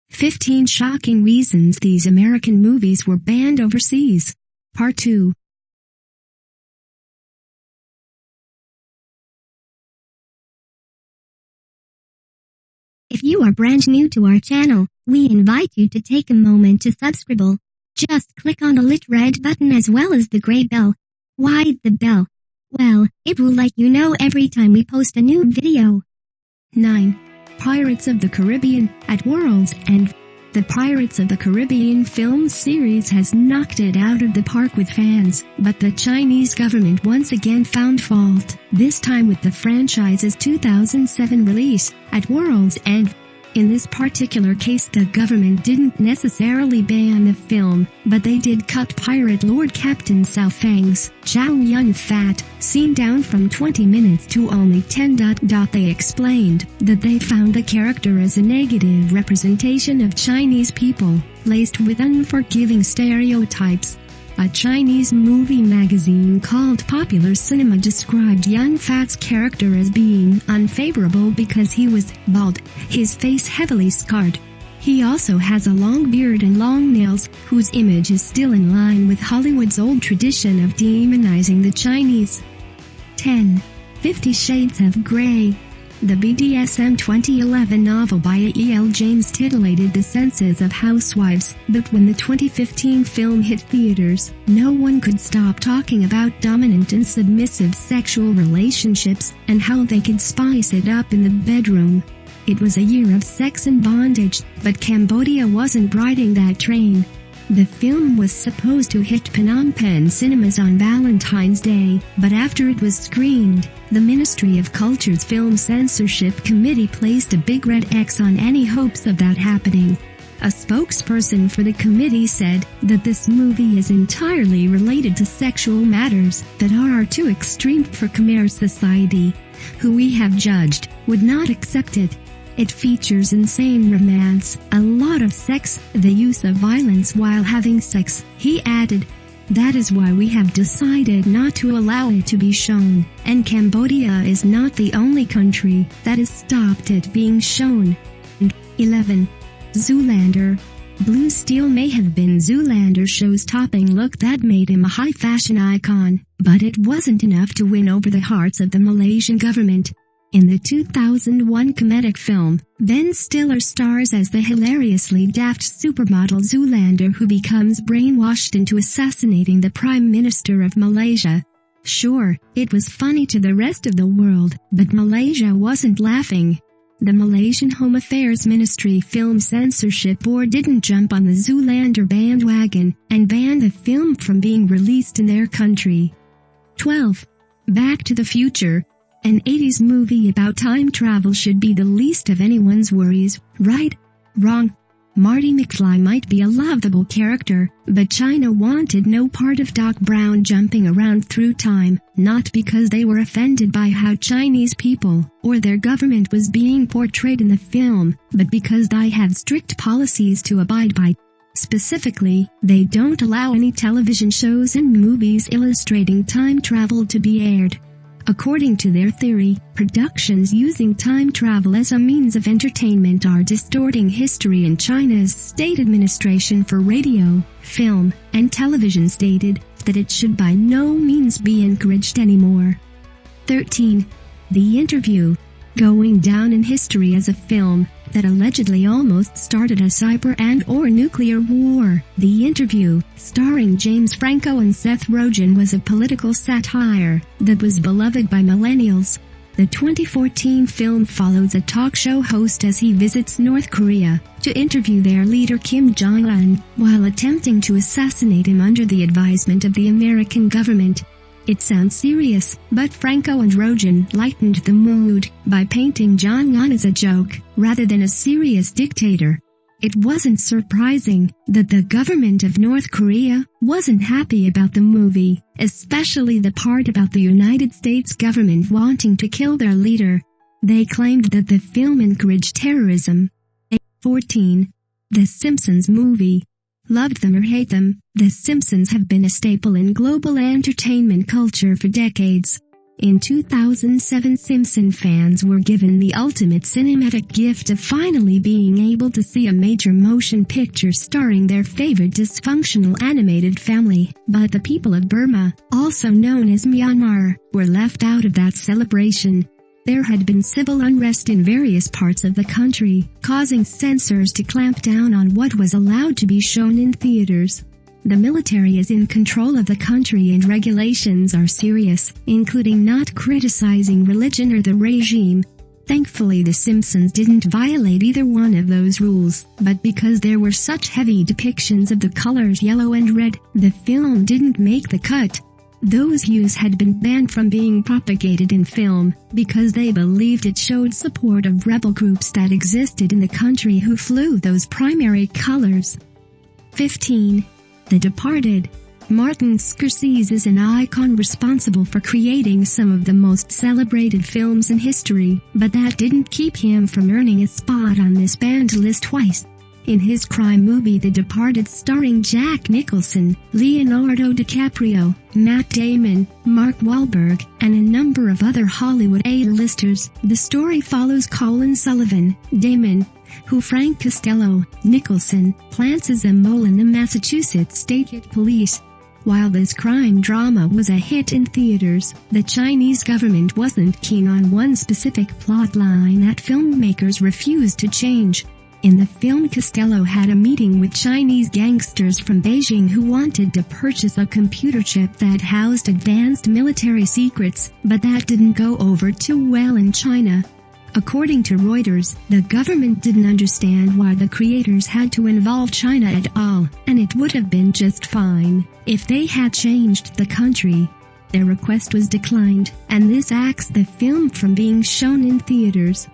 15 Shocking Reasons These American Movies Were Banned Overseas. Part 2. If you are brand new to our channel, we invite you to take a moment to subscribe. Just click on the lit red button as well as the gray bell. Why the bell? Well, it will let you know every time we post a new video. 9. Pirates of the Caribbean at World's End. The Pirates of the Caribbean film series has knocked it out of the park with fans, but the Chinese government once again found fault, this time with the franchise's 2007 release, At World's End. In this particular case, the government didn't necessarily ban the film, but they did cut pirate Lord Captain Cao Fang's Chow Yun Fat scene down from 20 minutes to only 10. They explained that they found the character as a negative representation of Chinese people, laced with unforgiving stereotypes. A Chinese movie magazine called Popular Cinema described Yun Fat's character as being unfavorable because he was bald, his face heavily scarred. He also has a long beard and long nails, whose image is still in line with Hollywood's old tradition of demonizing the Chinese. 10. 50 Shades of Grey. The BDSM 2011 novel by E.L. James titillated the senses of housewives, but when the 2015 film hit theaters, no one could stop talking about dominant and submissive sexual relationships, and how they could spice it up in the bedroom. It was a year of sex and bondage, but Cambodia wasn't riding that train. The film was supposed to hit Phnom Penh cinemas on Valentine's Day, but after it was screened, the Ministry of Culture's Film Censorship Committee placed a big red X on any hopes of that happening. A spokesperson for the committee said that this movie is entirely related to sexual matters that are too extreme for Khmer society, who we have judged would not accept it. It features insane romance, a lot of sex, the use of violence while having sex, he added. That is why we have decided not to allow it to be shown, and Cambodia is not the only country that has stopped it being shown. 11. Zoolander. Blue Steel may have been Zoolander's show-stopping look that made him a high-fashion icon, but it wasn't enough to win over the hearts of the Malaysian government. In the 2001 comedic film, Ben Stiller stars as the hilariously daft supermodel Zoolander who becomes brainwashed into assassinating the Prime Minister of Malaysia. Sure, it was funny to the rest of the world, but Malaysia wasn't laughing. The Malaysian Home Affairs Ministry Film Censorship Board didn't jump on the Zoolander bandwagon and ban the film from being released in their country. 12. Back to the Future. An 80s movie about time travel should be the least of anyone's worries, right? Wrong. Marty McFly might be a lovable character, but China wanted no part of Doc Brown jumping around through time, not because they were offended by how Chinese people or their government was being portrayed in the film, but because they have strict policies to abide by. Specifically, they don't allow any television shows and movies illustrating time travel to be aired. According to their theory, productions using time travel as a means of entertainment are distorting history, and China's State Administration for Radio, Film, and Television stated that it should by no means be encouraged anymore. 13. The Interview. Going down in history as a film that allegedly almost started a cyber and/or nuclear war, The Interview, starring James Franco and Seth Rogen, was a political satire that was beloved by millennials. The 2014 film follows a talk show host as he visits North Korea to interview their leader Kim Jong-un, while attempting to assassinate him under the advisement of the American government. It sounds serious, but Franco and Rogen lightened the mood by painting Jong-un as a joke, rather than a serious dictator. It wasn't surprising that the government of North Korea wasn't happy about the movie, especially the part about the United States government wanting to kill their leader. They claimed that the film encouraged terrorism. 14. The Simpsons Movie. Loved them or hate them, The Simpsons have been a staple in global entertainment culture for decades. In 2007, Simpson fans were given the ultimate cinematic gift of finally being able to see a major motion picture starring their favorite dysfunctional animated family. But the people of Burma, also known as Myanmar, were left out of that celebration. There had been civil unrest in various parts of the country, causing censors to clamp down on what was allowed to be shown in theaters. The military is in control of the country and regulations are serious, including not criticizing religion or the regime. Thankfully, The Simpsons didn't violate either one of those rules, but because there were such heavy depictions of the colors yellow and red, the film didn't make the cut. Those hues had been banned from being propagated in film, because they believed it showed support of rebel groups that existed in the country who flew those primary colors. 15. The Departed. Martin Scorsese is an icon responsible for creating some of the most celebrated films in history, but that didn't keep him from earning a spot on this banned list twice. In his crime movie The Departed, starring Jack Nicholson, Leonardo DiCaprio, Matt Damon, Mark Wahlberg, and a number of other Hollywood A-listers, the story follows Colin Sullivan, Damon, who Frank Costello, Nicholson, plants as a mole in the Massachusetts State Police. While this crime drama was a hit in theaters, the Chinese government wasn't keen on one specific plot line that filmmakers refused to change. In the film, Costello had a meeting with Chinese gangsters from Beijing who wanted to purchase a computer chip that housed advanced military secrets, but that didn't go over too well in China. According to Reuters, the government didn't understand why the creators had to involve China at all, and it would have been just fine if they had changed the country. Their request was declined, and this axed the film from being shown in theaters.